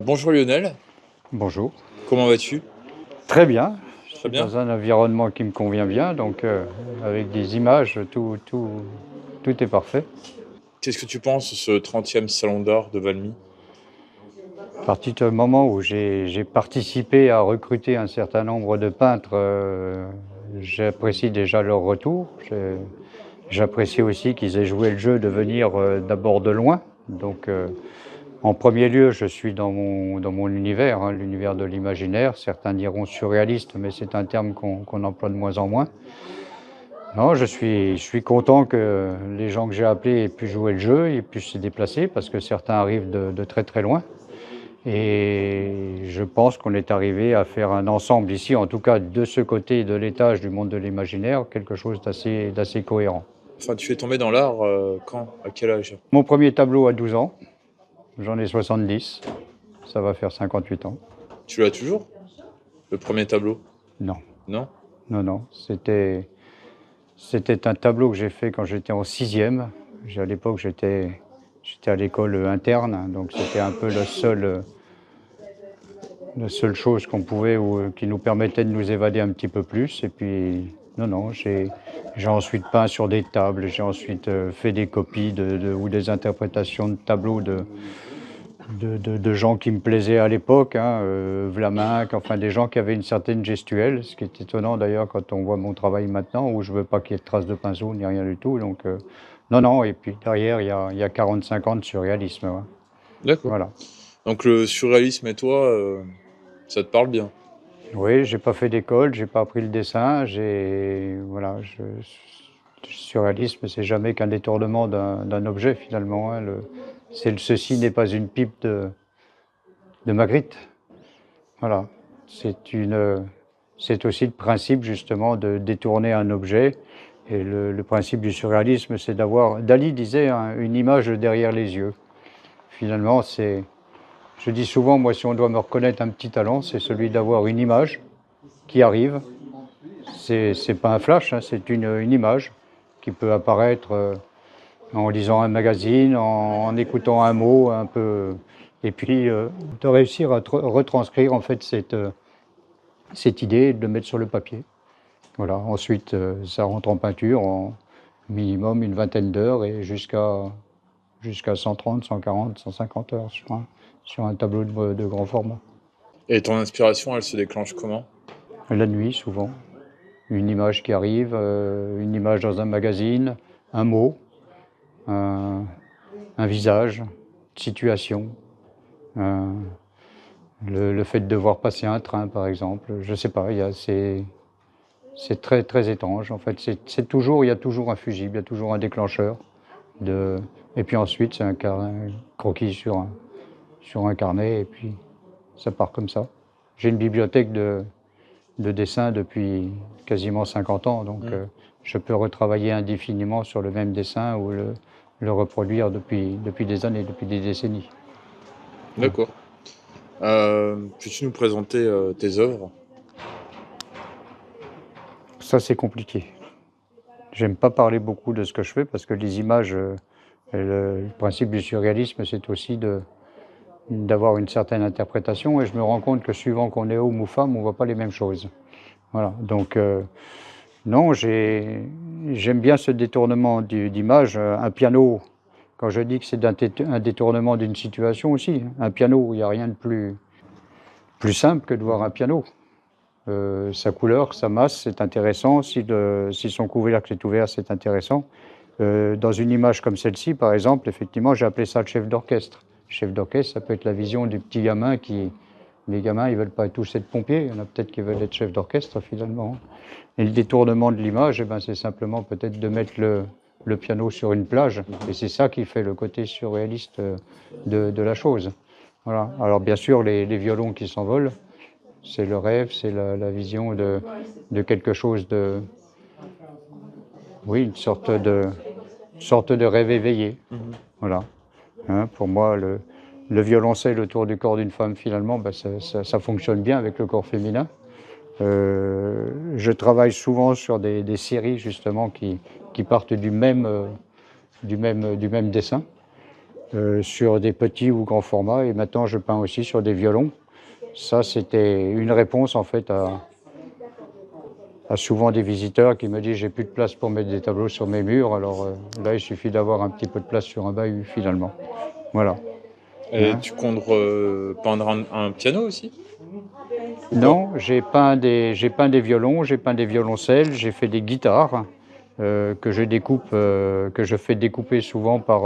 Bonjour Lionel, Bonjour. comment vas-tu? Très bien. Je Très suis bien. dans un environnement qui me convient bien, donc avec des images, tout est parfait. Qu'est-ce que tu penses de ce 30e Salon d'Art de Valmy? À partir du moment où j'ai participé à recruter un certain nombre de peintres, j'apprécie déjà leur retour. J'apprécie aussi qu'ils aient joué le jeu de venir d'abord de loin. Donc, en premier lieu, je suis dans mon univers, hein, l'univers de l'imaginaire. Certains diront surréaliste, mais c'est un terme qu'on emploie de moins en moins. Non, je suis content que les gens que j'ai appelés aient pu jouer le jeu et puissent se déplacer parce que certains arrivent de très très loin. Et je pense qu'on est arrivé à faire un ensemble ici, en tout cas de ce côté de l'étage du monde de l'imaginaire, quelque chose d'assez cohérent. Enfin, tu es tombé dans l'art quand? À quel âge? Mon premier tableau à 12 ans, j'en ai 70, ça va faire 58 ans. Tu l'as toujours? Le premier tableau? Non, Non? non, non, c'était un tableau que j'ai fait quand j'étais en sixième. À l'époque, j'étais à l'école interne, hein, donc c'était un peu la seule chose qu'on pouvait ou qui nous permettait de nous évader un petit peu plus. Et puis, non, non, j'ai ensuite peint sur des tables, j'ai ensuite fait des copies ou des interprétations de tableaux de gens qui me plaisaient à l'époque, hein, Vlaminck, enfin des gens qui avaient une certaine gestuelle, ce qui est étonnant d'ailleurs quand on voit mon travail maintenant, où je veux pas qu'il y ait de traces de pinceau ni rien du tout. Donc, non, non, et puis derrière, il y a 45 ans de surréalisme. Ouais. D'accord. Voilà. Donc le surréalisme et toi, ça te parle bien? Oui, j'ai pas fait d'école, j'ai pas appris le dessin, voilà, surréalisme, c'est jamais qu'un détournement d'un objet finalement, hein, ceci n'est pas une pipe de Magritte. Voilà, c'est aussi le principe justement de détourner un objet. Et le principe du surréalisme, c'est Dali disait, hein, une image derrière les yeux. Finalement, je dis souvent, moi, si on doit me reconnaître un petit talent, c'est celui d'avoir une image qui arrive. C'est pas un flash, hein, c'est une image qui peut apparaître en lisant un magazine, en écoutant un mot un peu, et puis de réussir à retranscrire en fait cette idée et de le mettre sur le papier. Voilà. Ensuite, ça rentre en peinture en minimum une vingtaine d'heures et jusqu'à 130, 140, 150 heures sur un tableau de grand format. Et ton inspiration, elle se déclenche comment? La nuit, souvent. Une image qui arrive, une image dans un magazine, un mot, un, un visage, une situation, euh, le fait de voir passer un train, par exemple. Je sais pas, c'est très très étrange. En fait, il y a toujours un fusible, il y a toujours un déclencheur. Et puis ensuite, c'est un croquis sur un carnet, et puis ça part comme ça. J'ai une bibliothèque de dessins depuis quasiment 50 ans, donc je peux retravailler indéfiniment sur le même dessin ou le reproduire depuis des années, depuis des décennies. D'accord. Peux-tu nous présenter tes œuvres? Ça, c'est compliqué. J'aime pas parler beaucoup de ce que je fais parce que les images, le principe du surréalisme, c'est aussi d'avoir une certaine interprétation, et je me rends compte que suivant qu'on est homme ou femme, on voit pas les mêmes choses. Voilà, donc non, j'aime bien ce détournement d'image. Un piano, quand je dis que c'est un détournement d'une situation aussi, un piano, il n'y a rien de plus simple que de voir un piano. Sa couleur, sa masse, c'est intéressant. Si son couvercle est ouvert, c'est intéressant. Dans une image comme celle-ci, par exemple, effectivement, j'ai appelé ça le chef d'orchestre. Le chef d'orchestre, ça peut être la vision du petit gamin qui... Les gamins, ils veulent pas tous être pompiers, il y en a peut-être qui veulent être chef d'orchestre, finalement. Et le détournement de l'image, eh ben, c'est simplement peut-être de mettre le piano sur une plage. Et c'est ça qui fait le côté surréaliste de la chose. Voilà. Alors, bien sûr, les violons qui s'envolent, c'est le rêve, c'est la vision de quelque chose de... Oui, une sorte de rêve éveillé. Voilà. Hein, pour moi, le violoncelle autour du corps d'une femme, finalement, ben, ça fonctionne bien avec le corps féminin. Je travaille souvent sur des séries, justement, qui partent du même dessin. sur des petits ou grands formats, et maintenant je peins aussi sur des violons. Ça, c'était une réponse en fait à souvent des visiteurs qui me disent j'ai plus de place pour mettre des tableaux sur mes murs, alors là il suffit d'avoir un petit peu de place sur un bahut finalement. Voilà. Et Hein. tu comptes peindre un piano aussi? Ou pas? Non, j'ai peint des violons, j'ai peint des violoncelles, j'ai fait des guitares que je fais découper souvent par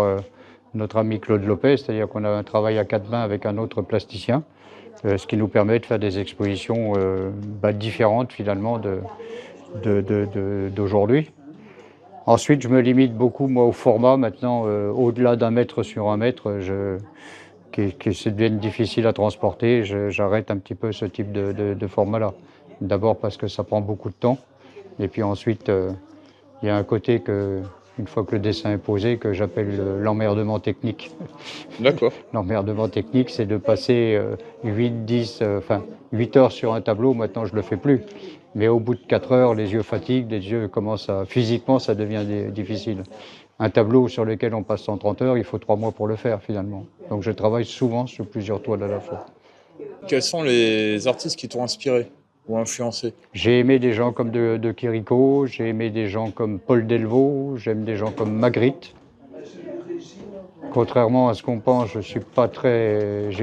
notre ami Claude Lopez, c'est-à-dire qu'on a un travail à quatre mains avec un autre plasticien, ce qui nous permet de faire des expositions différentes finalement d'aujourd'hui. Ensuite, je me limite beaucoup moi au format maintenant, au-delà d'un mètre sur un mètre, que ça devienne difficile à transporter, j'arrête un petit peu ce type de format-là. D'abord parce que ça prend beaucoup de temps, et puis ensuite, il y a un côté que, une fois que le dessin est posé, que j'appelle l'emmerdement technique. D'accord. L'emmerdement technique, c'est de passer 8 heures sur un tableau, maintenant je ne le fais plus. Mais au bout de 4 heures, les yeux fatiguent, les yeux commencent à... Physiquement, ça devient difficile. Un tableau sur lequel on passe 130 heures, il faut 3 mois pour le faire finalement. Donc je travaille souvent sur plusieurs toiles à la fois. Quels sont les artistes qui t'ont inspiré ou influencé? J'ai aimé des gens comme de Chirico, j'ai aimé des gens comme Paul Delvaux, j'aime des gens comme Magritte. Contrairement à ce qu'on pense, j'ai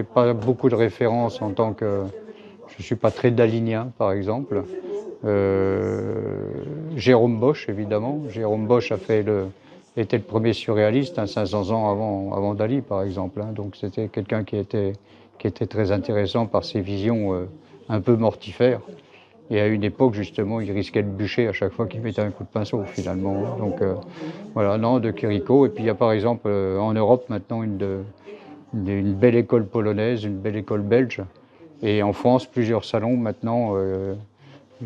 pas beaucoup de références en tant que, je suis pas très dalinien par exemple. Jérôme Bosch évidemment. Jérôme Bosch était le premier surréaliste, 500 ans avant Dali par exemple. Donc c'était quelqu'un qui était très intéressant par ses visions un peu mortifères. Et à une époque, justement, il risquait de bûcher à chaque fois qu'il mettait un coup de pinceau, finalement. Donc, voilà, non, de Chirico. Et puis, il y a par exemple, en Europe, maintenant, une belle école polonaise, une belle école belge. Et en France, plusieurs salons, maintenant,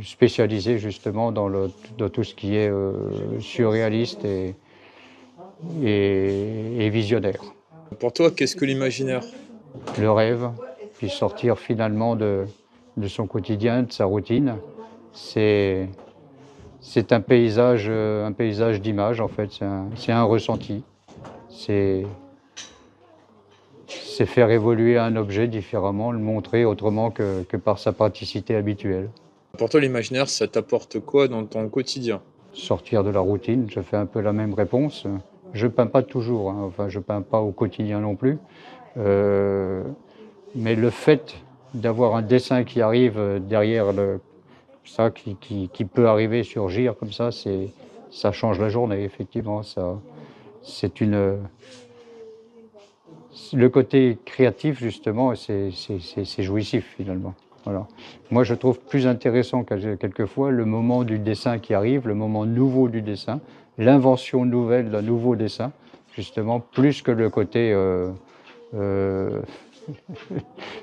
spécialisés, justement, dans tout ce qui est surréaliste et visionnaire. Pour toi, qu'est-ce que l'imaginaire? Le rêve, puis sortir finalement de son quotidien, de sa routine. C'est un paysage d'images en fait, c'est un ressenti. C'est faire évoluer un objet différemment, le montrer autrement que par sa praticité habituelle. Pour toi, l'imaginaire, ça t'apporte quoi dans ton quotidien? Sortir de la routine, je fais un peu la même réponse. Je peins pas toujours, enfin je peins pas au quotidien non plus. Mais le fait d'avoir un dessin qui arrive derrière ça, qui peut arriver, surgir comme ça change la journée, effectivement. Le côté créatif, justement, c'est jouissif, finalement. Voilà. Moi, je trouve plus intéressant quelquefois le moment du dessin qui arrive, le moment nouveau du dessin, l'invention nouvelle d'un nouveau dessin, justement, plus que le côté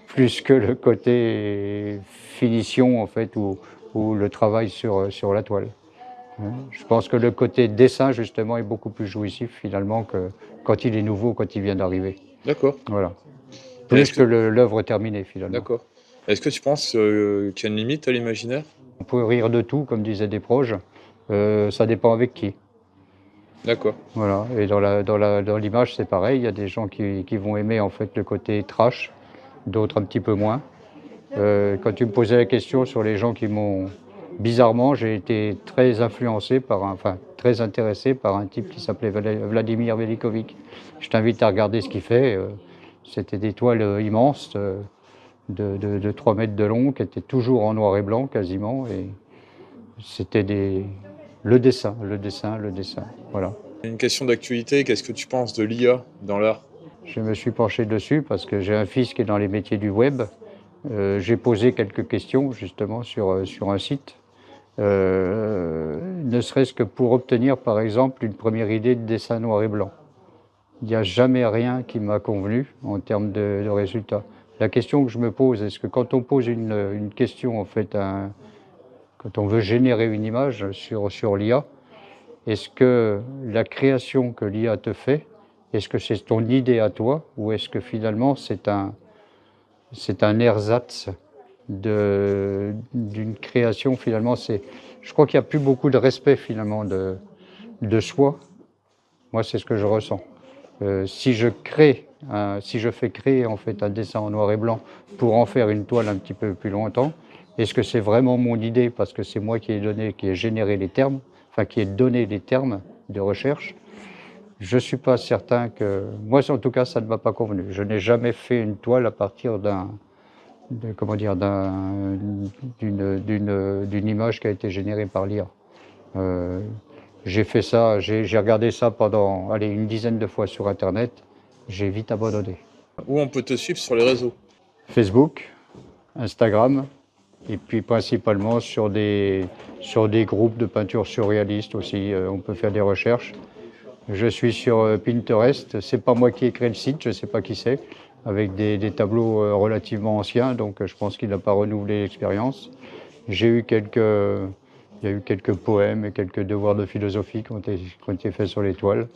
plus que le côté finition, en fait, ou le travail sur la toile. Je pense que le côté dessin, justement, est beaucoup plus jouissif, finalement, que quand il est nouveau, quand il vient d'arriver. D'accord. Voilà. Plus que l'œuvre terminée, finalement. D'accord. Est-ce que tu penses qu'il y a une limite à l'imaginaire? On peut rire de tout, comme disaient des proches. Ça dépend avec qui. D'accord. Voilà. Et dans l'image, c'est pareil. Il y a des gens qui vont aimer, en fait, le côté trash, d'autres un petit peu moins. Quand tu me posais la question sur les gens qui m'ont... Bizarrement, j'ai été très influencé très intéressé par un type qui s'appelait Vladimir Velikovic. Je t'invite à regarder ce qu'il fait. C'était des toiles immenses de 3 mètres de long, qui étaient toujours en noir et blanc quasiment. Et c'était le dessin. Voilà. Une question d'actualité, qu'est-ce que tu penses de l'IA dans l'art? Je me suis penché dessus parce que j'ai un fils qui est dans les métiers du web. J'ai posé quelques questions justement sur un site. Ne serait-ce que pour obtenir par exemple une première idée de dessin noir et blanc. Il n'y a jamais rien qui m'a convenu en termes de résultats. La question que je me pose, est-ce que quand on pose une question, en fait, quand on veut générer une image sur l'IA, est-ce que la création que l'IA te fait, est-ce que c'est ton idée à toi, ou est-ce que finalement c'est un ersatz d'une création finalement? Je crois qu'il n'y a plus beaucoup de respect finalement de soi. Moi, c'est ce que je ressens. Si je fais créer en fait un dessin en noir et blanc pour en faire une toile un petit peu plus longtemps, est-ce que c'est vraiment mon idée parce que c'est moi qui ai généré les termes, enfin qui ai donné les termes de recherche? Je suis pas certain que moi, en tout cas, ça ne m'a pas convenu. Je n'ai jamais fait une toile à partir d'une image qui a été générée par l'IA. J'ai fait ça, j'ai regardé ça pendant, allez, une dizaine de fois sur Internet. J'ai vite abandonné. Où on peut te suivre sur les réseaux? Facebook, Instagram, et puis principalement sur des groupes de peinture surréaliste aussi. On peut faire des recherches. Je suis sur Pinterest. C'est pas moi qui ai créé le site, je sais pas qui c'est, avec des tableaux relativement anciens, donc je pense qu'il n'a pas renouvelé l'expérience. Il y a eu quelques poèmes et quelques devoirs de philosophie qui ont été faits sur les toiles.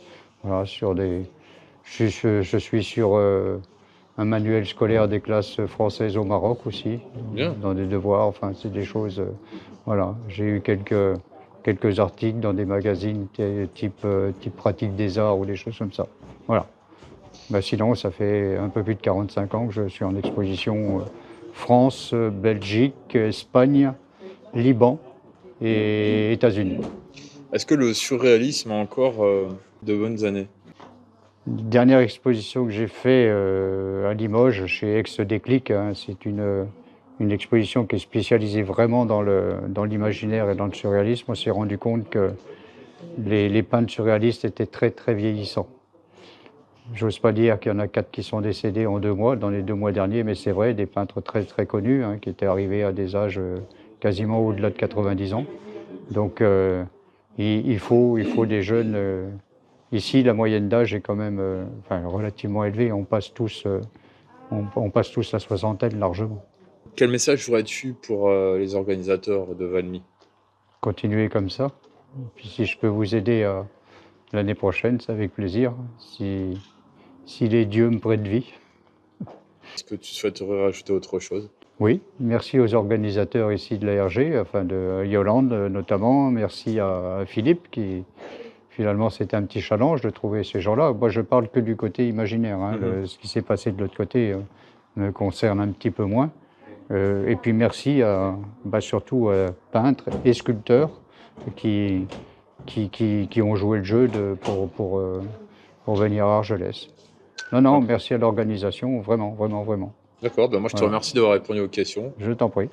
Voilà, je suis sur un manuel scolaire des classes françaises au Maroc aussi, Bien. dans des devoirs, enfin c'est des choses, voilà. J'ai eu quelques articles dans des magazines type Pratique des Arts ou des choses comme ça. Voilà. Bah, sinon, ça fait un peu plus de 45 ans que je suis en exposition France, Belgique, Espagne, Liban et États-Unis. Est-ce que le surréalisme a encore de bonnes années? Dernière exposition que j'ai fait à Limoges, chez Ex-Déclic, hein, c'est une exposition qui est spécialisée vraiment dans l'imaginaire et dans le surréalisme. On s'est rendu compte que les peintres surréalistes étaient très très vieillissants. J'ose pas dire qu'il y en a 4 qui sont décédés en 2 mois, dans les 2 mois derniers, mais c'est vrai, des peintres très très connus, hein, qui étaient arrivés à des âges quasiment au-delà de 90 ans. Donc il faut des jeunes. Ici, la moyenne d'âge est quand même relativement élevée. On passe tous la soixantaine largement. Quel message aurais-tu pour les organisateurs de Valmy? Continuez comme ça. Puis si je peux vous aider l'année prochaine, c'est avec plaisir. Si les dieux me prêtent vie. Est-ce que tu souhaiterais rajouter autre chose? Oui, merci aux organisateurs ici de l'ARG, enfin de Yolande notamment. Merci à Philippe qui, finalement, c'était un petit challenge de trouver ces gens-là. Moi, je parle que du côté imaginaire. Hein. Ce qui s'est passé de l'autre côté me concerne un petit peu moins. Et puis merci surtout à peintres et sculpteurs qui ont joué le jeu pour venir à Argelès. Non, merci à l'organisation, vraiment, vraiment, vraiment. D'accord, ben moi je te remercie d'avoir répondu aux questions. Je t'en prie.